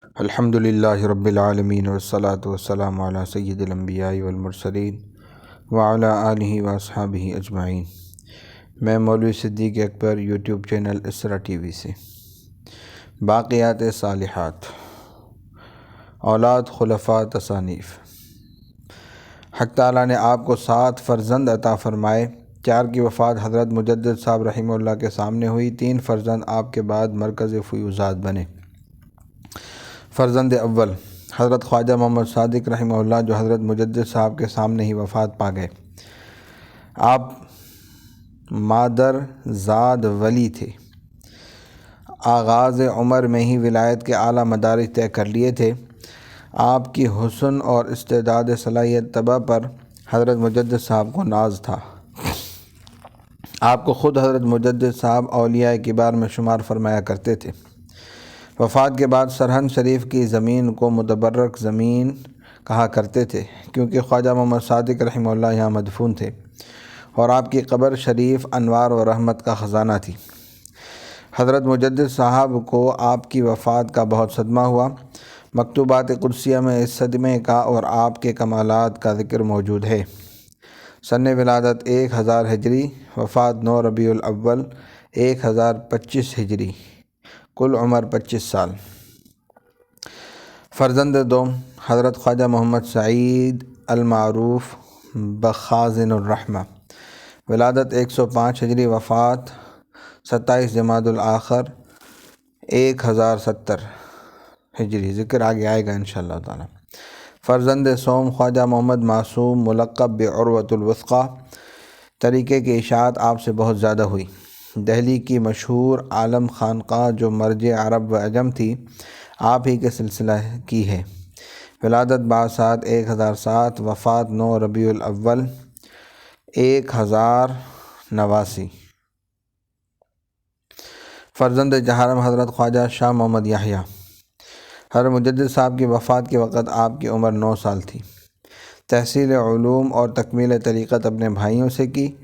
الحمد للہ رب العالمین والصلاة والسلام علی سید الانبیاء والمرسلین وعلی آلہ واصحابہ اجمعین۔ میں مولوی صدیق اکبر یوٹیوب چینل اسرا ٹی وی سے۔ باقیات صالحات، اولاد خلفاء تصانیف۔ حق تعالیٰ نے آپ کو 7 فرزند عطا فرمائے۔ 4 کی وفات حضرت مجدد صاحب رحمہ اللہ کے سامنے ہوئی۔ 3 فرزند آپ کے بعد مرکز فیوضات بنے۔ فرزند اول حضرت خواجہ محمد صادق رحمہ اللہ، جو حضرت مجدد صاحب کے سامنے ہی وفات پا گئے۔ آپ مادر زاد ولی تھے۔ آغاز عمر میں ہی ولایت کے اعلیٰ مدارج طے کر لیے تھے۔ آپ کی حسن اور استعداد صلاحیت طبع پر حضرت مجدد صاحب کو ناز تھا۔ آپ کو خود حضرت مجدد صاحب اولیاء کبار میں شمار فرمایا کرتے تھے۔ وفات کے بعد سرہند شریف کی زمین کو متبرک زمین کہا کرتے تھے، کیونکہ خواجہ محمد صادق رحمہ اللہ یہاں مدفون تھے اور آپ کی قبر شریف انوار و رحمت کا خزانہ تھی۔ حضرت مجدد صاحب کو آپ کی وفات کا بہت صدمہ ہوا۔ مکتوبات قدسیہ میں اس صدمے کا اور آپ کے کمالات کا ذکر موجود ہے۔ سن ولادت 1000 ہجری، وفات 9 ربیع الاول 1025 ہجری، کل عمر 25 سال۔ فرزند دوم حضرت خواجہ محمد سعید المعروف بخازن الرحمہ، ولادت 105 ہجری، وفات 27 جمادی الاخر 1070 ہجری، ذکر آگے آئے گا انشاءاللہ تعالی۔ فرزند سوم خواجہ محمد معصوم ملقب بعروۃ الوثقی، طریقے کی اشاعت آپ سے بہت زیادہ ہوئی۔ دہلی کی مشہور عالم خانقاہ جو مرجع عرب و عجم تھی، آپ ہی کے سلسلہ کی ہے۔ ولادت بعثات 1007، وفات 9 ربیع الاول 1089۔ فرزند چہارم حضرت خواجہ شاہ محمد یحییٰ، حضرت مجدد صاحب کی وفات کے وقت آپ کی عمر 9 سال تھی۔ تحصیل علوم اور تکمیل طریقت اپنے بھائیوں سے کی،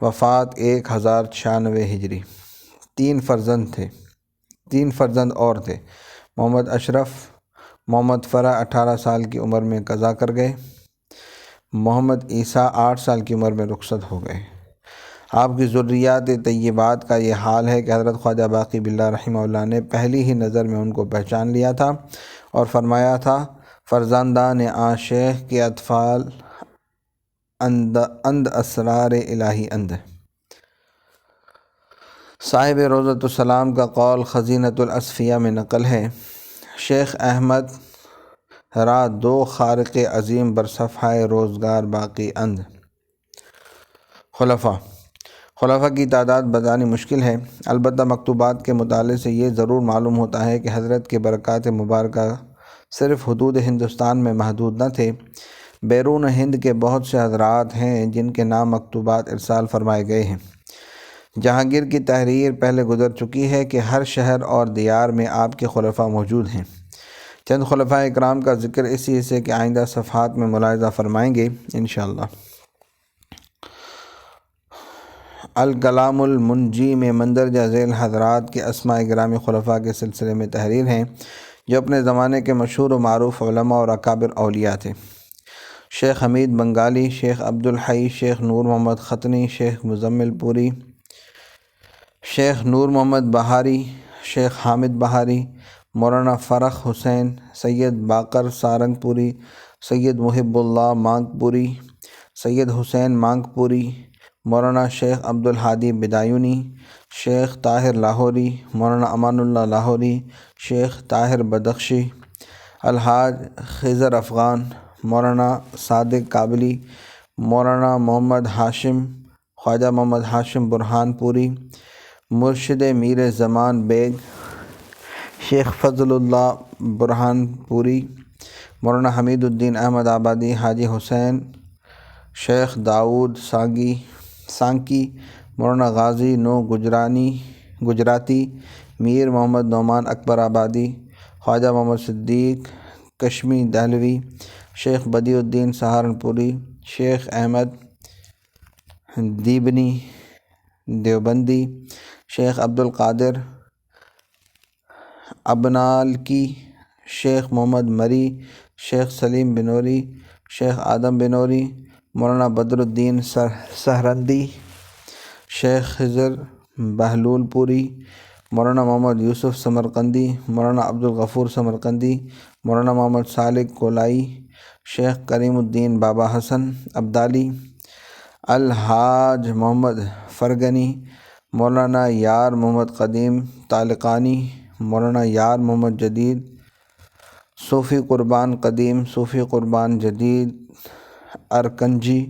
وفات 1096 ہجری۔ 3 فرزند اور تھے۔ محمد اشرف، محمد فرح 18 سال کی عمر میں قضا کر گئے۔ محمد عیسیٰ 8 سال کی عمر میں رخصت ہو گئے۔ آپ کی ذریات طیبات کا یہ حال ہے کہ حضرت خواجہ باقی باللہ رحمہ اللہ نے پہلی ہی نظر میں ان کو پہچان لیا تھا اور فرمایا تھا، فرزندان شیخ کے اطفال اند اسرار الہی اند۔ صاحب روضۃ السلام کا قول خزینۃ الاصفیاء میں نقل ہے، شیخ احمد را 2 خارق عظیم بر صفحہ روزگار باقی اند۔ خلفاء کی تعداد بتانی مشکل ہے، البتہ مکتوبات کے مطالعے سے یہ ضرور معلوم ہوتا ہے کہ حضرت کے برکات مبارکہ صرف حدود ہندوستان میں محدود نہ تھے۔ بیرون ہند کے بہت سے حضرات ہیں جن کے نام مکتوبات ارسال فرمائے گئے ہیں۔ جہانگیر کی تحریر پہلے گزر چکی ہے کہ ہر شہر اور دیار میں آپ کے خلفاء موجود ہیں۔ چند خلفاء اکرام کا ذکر اسی حصے کے آئندہ صفحات میں ملاحظہ فرمائیں گے انشاءاللہ۔ الکلام المنجی میں مندرجہ ذیل حضرات کے اسماء گرامی خلفاء کے سلسلے میں تحریر ہیں، جو اپنے زمانے کے مشہور و معروف علماء اور اکابر اولیاء تھے۔ شیخ حمید بنگالی، شیخ عبدالحی، شیخ نور محمد ختنی، شیخ مزمل پوری، شیخ نور محمد بہاری، شیخ حامد بہاری، مولانا فرخ حسین، سید باقر سارنگ پوری، سید محب اللہ مانگ پوری، سید حسین مانگ پوری، مولانا شیخ عبدالحادی بدایونی، شیخ طاہر لاہوری، مولانا امان اللہ لاہوری، شیخ طاہر بدخشی، الحاج خضر افغان، مولانا صادق کابلی، مولانا محمد ہاشم، خواجہ محمد ہاشم برہان پوری، مرشد میر زمان بیگ، شیخ فضل اللہ برہان پوری، مولانا حمید الدین احمد آبادی، حاجی حسین، شیخ داؤد سانکی، مولانا غازی نو گجراتی، میر محمد نعمان اکبر آبادی، خواجہ محمد صدیق کشمی دہلوی، شیخ بدیع الدین سہارنپوری، شیخ احمد دیبنی دیوبندی، شیخ عبدالقادر ابنالکی، شیخ محمد مری، شیخ سلیم بنوری، شیخ آدم بنوری، مولانا بدر الدین سہرندی، شیخ خضر بہلول پوری، مولانا محمد یوسف سمرقندی، مولانا عبدالغفور سمرقندی، مولانا محمد صالح کولائی، شیخ کریم الدین بابا حسن ابدالی، الحاج محمد فرگنی، مولانا یار محمد قدیم طالقانی، مولانا یار محمد جدید صوفی قربان قدیم، صوفی قربان جدید ارکنجی،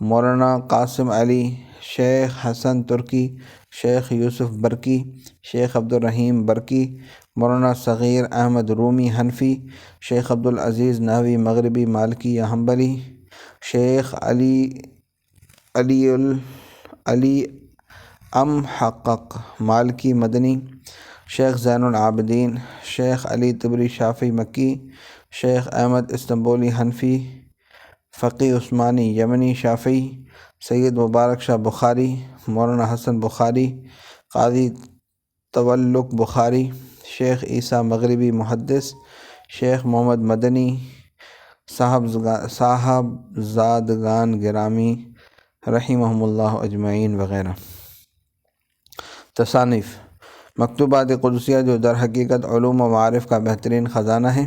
مولانا قاسم علی، شیخ حسن ترکی، شیخ یوسف برکی، شیخ عبدالرحیم برکی، مولانا صغیر احمد رومی حنفی، شیخ عبدالعزیز نحوی مغربی مالکی یا حنبلی، شیخ علی محقق مالکی مدنی، شیخ زین العابدین، شیخ علی تبری شافعی مکی، شیخ احمد استنبولی حنفی، فقی عثمانی یمنی شافعی، سید مبارک شاہ بخاری، مولانا حسن بخاری، قاضی تولق بخاری، شیخ عیسیٰ مغربی محدث، شیخ محمد مدنی، صاحبزادگان گرامی رحمہم اللہ اجمعین وغیرہ۔ تصانیف: مکتوبات قدسیہ جو در حقیقت علوم و معارف کا بہترین خزانہ ہے۔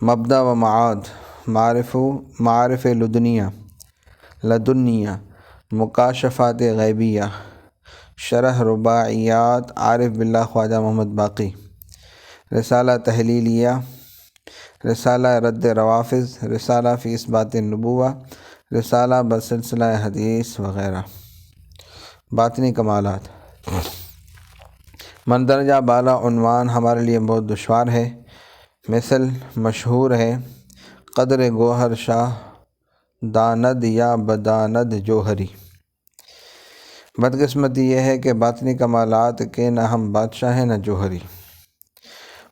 مبدأ و معاد، معارف لدنیہ، مکاشفات غیبیہ، شرح رباعیات عارف باللہ خواجہ محمد باقی، رسالہ تحلیلیہ، رسالہ رد روافظ، رسالہ فی اثبات النبوہ، رسالہ بسلسلہ حدیث وغیرہ۔ باطنی کمالات: مندرجہ بالا عنوان ہمارے لیے بہت دشوار ہے، مثل مشہور ہے: قدر گوہر شاہ داند یا بداند جوہری۔ بدقسمتی یہ ہے کہ باطنی کمالات کے نہ ہم بادشاہ ہیں نہ جوہری۔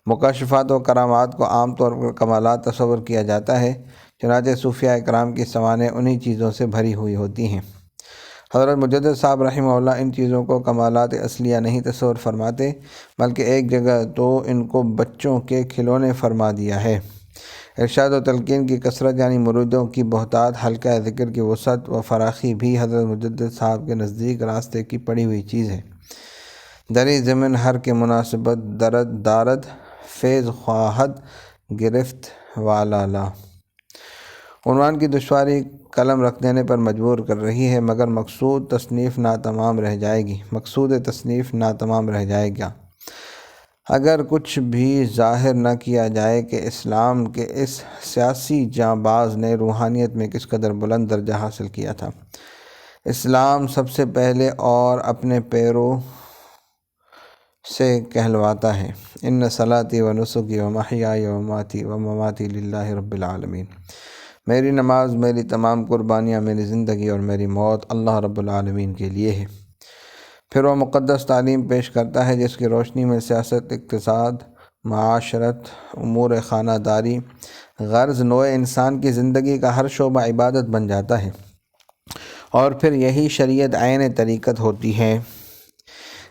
مکاشفات و کرامات کو عام طور پر کمالات تصور کیا جاتا ہے، چنانچہ صوفیاء اکرام کی سوانح انہی چیزوں سے بھری ہوئی ہوتی ہیں۔ حضرت مجدد صاحب رحمہ اللہ ان چیزوں کو کمالات اصلیہ نہیں تصور فرماتے، بلکہ ایک جگہ تو ان کو بچوں کے کھلونے فرما دیا ہے۔ ارشاد و تلقین کی کثرت یعنی مریدوں کی بہتات، حلقہ ذکر کی وسعت و فراخی بھی حضرت مجدد صاحب کے نزدیک راستے کی پڑی ہوئی چیز ہے۔ دری ضمن ہر کے مناسبت دارد، فیض خواہد گرفت والا لا۔ عنوان کی دشواری قلم رکھ دینے پر مجبور کر رہی ہے، مگر مقصود تصنیف ناتمام رہ جائے گا اگر کچھ بھی ظاہر نہ کیا جائے کہ اسلام کے اس سیاسی جانباز نے روحانیت میں کس قدر بلند درجہ حاصل کیا تھا۔ اسلام سب سے پہلے اور اپنے پیروں سے کہلواتا ہے: ان صلاتی و نسکی و محیای و مماتی للہ رب العالمین۔ میری نماز، میری تمام قربانیاں، میری زندگی اور میری موت اللہ رب العالمین کے لیے ہے۔ پھر وہ مقدس تعلیم پیش کرتا ہے جس کی روشنی میں سیاست، اقتصاد، معاشرت، امور خانہ داری، غرض نوع انسان کی زندگی کا ہر شعبہ عبادت بن جاتا ہے، اور پھر یہی شریعت عین طریقت ہوتی ہے۔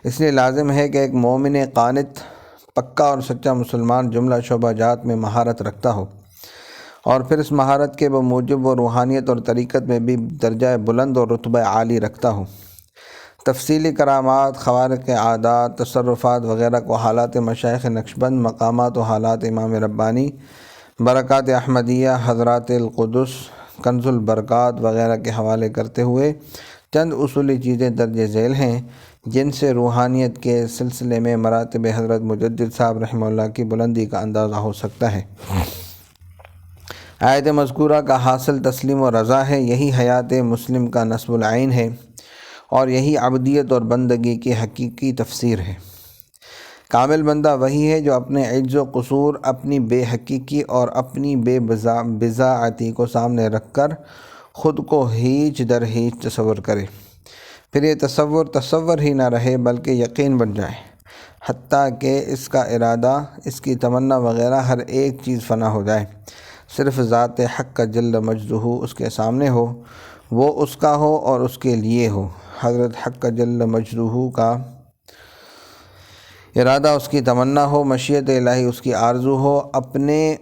اس لیے لازم ہے کہ ایک مومن قانت، پکا اور سچا مسلمان جملہ شعبہ جات میں مہارت رکھتا ہو، اور پھر اس مہارت کے بموجب وہ روحانیت اور طریقت میں بھی درجہ بلند اور رتبہ عالی رکھتا ہو۔ تفصیلی کرامات، خوارق عادات، تصرفات وغیرہ کو حالات مشائخ نقشبند، مقامات و حالات امام ربانی، برکات احمدیہ، حضرات القدس، کنز البرکات وغیرہ کے حوالے کرتے ہوئے چند اصولی چیزیں درج ذیل ہیں جن سے روحانیت کے سلسلے میں مراتب حضرت مجدد صاحب رحمہ اللہ کی بلندی کا اندازہ ہو سکتا ہے۔ آیت مذکورہ کا حاصل تسلیم و رضا ہے، یہی حیات مسلم کا نصب العین ہے، اور یہی عبدیت اور بندگی کی حقیقی تفسیر ہے۔ کامل بندہ وہی ہے جو اپنے عجز و قصور، اپنی بے حقیقی اور اپنی بے بضاعتی کو سامنے رکھ کر خود کو ہیچ در ہیچ تصور کرے، پھر یہ تصور ہی نہ رہے بلکہ یقین بن جائے، حتیٰ کہ اس کا ارادہ، اس کی تمنا وغیرہ ہر ایک چیز فنا ہو جائے، صرف ذات حق کا جل مجدہ اس کے سامنے ہو، وہ اس کا ہو اور اس کے لیے ہو۔ حضرت حق کا جل مجدہ کا ارادہ اس کی تمنا ہو، مشیت الہی اس کی آرزو ہو، اپنے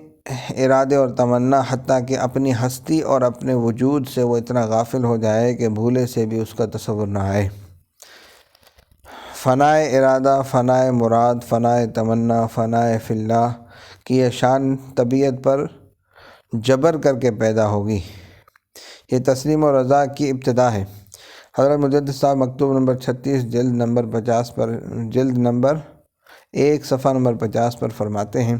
ارادے اور تمنا حتیٰ کہ اپنی ہستی اور اپنے وجود سے وہ اتنا غافل ہو جائے کہ بھولے سے بھی اس کا تصور نہ آئے۔ فنائے ارادہ، فنائے مراد، فنائے تمنا، فنائے فی اللہ کی یہ شان طبیعت پر جبر کر کے پیدا ہوگی۔ یہ تسلیم و رضا کی ابتدا ہے۔ حضرت مجدد صاحب مکتوب نمبر 36 جلد نمبر 1 صفحہ نمبر 50 پر فرماتے ہیں،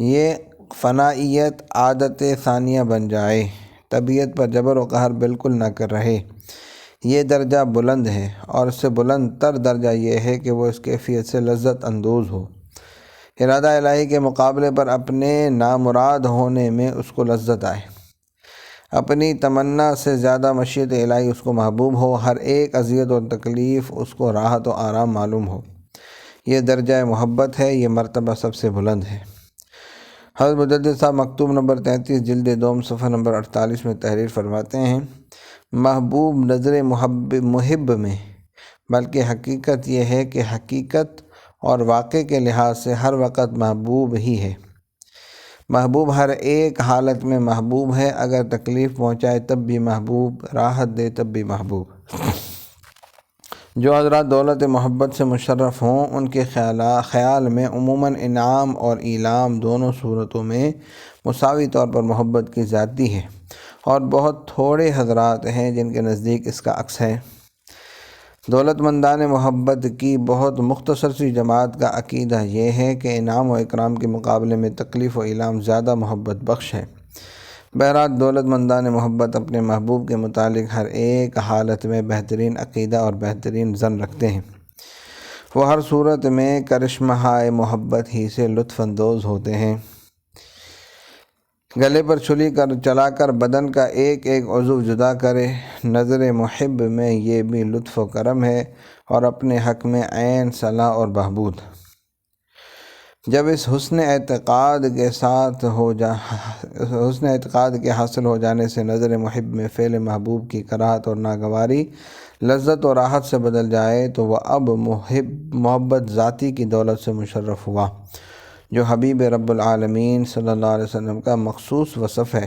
یہ فنائیت عادت ثانیہ بن جائے، طبیعت پر جبر و قہر بالکل نہ کر رہے، یہ درجہ بلند ہے، اور اس سے بلند تر درجہ یہ ہے کہ وہ اس کیفیت سے لذت اندوز ہو۔ ارادہ الہی کے مقابلے پر اپنے نامراد ہونے میں اس کو لذت آئے، اپنی تمنا سے زیادہ مشیت الہی اس کو محبوب ہو، ہر ایک اذیت اور تکلیف اس کو راحت و آرام معلوم ہو۔ یہ درجہ محبت ہے، یہ مرتبہ سب سے بلند ہے۔ حضرت مجدد صاحب مکتوب نمبر 33 جلد دوم صفحہ نمبر 48 میں تحریر فرماتے ہیں، محبوب نظر محب میں، بلکہ حقیقت یہ ہے کہ حقیقت اور واقع کے لحاظ سے ہر وقت محبوب ہی ہے۔ محبوب ہر ایک حالت میں محبوب ہے، اگر تکلیف پہنچائے تب بھی محبوب، راحت دے تب بھی محبوب۔ جو حضرات دولت محبت سے مشرف ہوں، ان کے خیال میں عموماً انعام اور ایلام دونوں صورتوں میں مساوی طور پر محبت کی ذاتی ہے، اور بہت تھوڑے حضرات ہیں جن کے نزدیک اس کا عکس ہے۔ دولت مندان محبت کی بہت مختصر سی جماعت کا عقیدہ یہ ہے کہ انعام و اکرام کے مقابلے میں تکلیف و ایلام زیادہ محبت بخش ہے۔ بہرحال دولت مندان محبت اپنے محبوب کے متعلق ہر ایک حالت میں بہترین عقیدہ اور بہترین ظن رکھتے ہیں۔ وہ ہر صورت میں کرشمہ محبت ہی سے لطف اندوز ہوتے ہیں۔ گلے پر چھری چلا کر بدن کا ایک ایک عضو جدا کرے، نظر محب میں یہ بھی لطف و کرم ہے، اور اپنے حق میں عین صلاح اور بہبود۔ جب اس حسن اعتقاد کے حاصل ہو جانے سے نظر محب میں فعل محبوب کی کراہت اور ناگواری لذت و راحت سے بدل جائے تو وہ اب محبت ذاتی کی دولت سے مشرف ہوا، جو حبیب رب العالمین صلی اللہ علیہ وسلم کا مخصوص وصف ہے،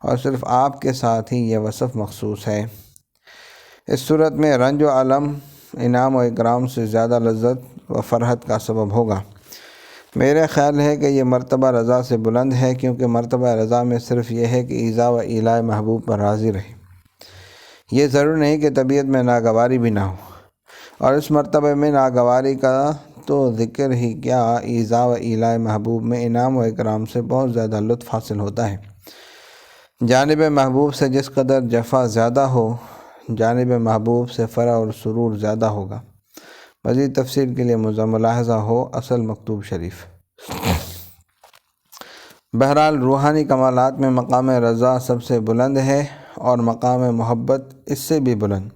اور صرف آپ کے ساتھ ہی یہ وصف مخصوص ہے۔ اس صورت میں رنج و الم انعام و اکرام سے زیادہ لذت و فرحت کا سبب ہوگا۔ میرا خیال ہے کہ یہ مرتبہ رضا سے بلند ہے، کیونکہ مرتبہ رضا میں صرف یہ ہے کہ ایذا و ایلائے محبوب پر راضی رہے۔ یہ ضرور نہیں کہ طبیعت میں ناگواری بھی نہ ہو، اور اس مرتبہ میں ناگواری کا تو ذکر ہی کیا، ایذا و ایلائے محبوب میں انعام و اکرام سے بہت زیادہ لطف حاصل ہوتا ہے۔ جانب محبوب سے جس قدر جفا زیادہ ہو، جانب محبوب سے فرح اور سرور زیادہ ہوگا۔ مزید تفصیل کے لیے ملاحظہ ہو اصل مکتوب شریف۔ بہرحال روحانی کمالات میں مقام رضا سب سے بلند ہے، اور مقام محبت اس سے بھی بلند،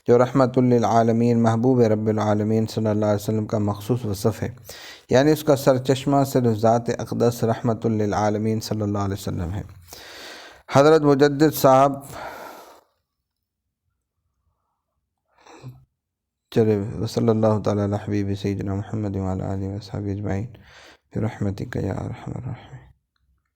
جو رحمت للعالمین محبوب رب العالمین صلی اللہ علیہ وسلم کا مخصوص وصف ہے، یعنی اس کا سرچشمہ صرف ذات اقدس رحمت للعالمین صلی اللہ علیہ وسلم ہے۔ حضرت مجدد صاحب صلی اللہ تعالیٰ علی حبیب سیدنا محمد وعلی آلہ وصحبہ اجمعین برحمتک یا ارحم الراحمین۔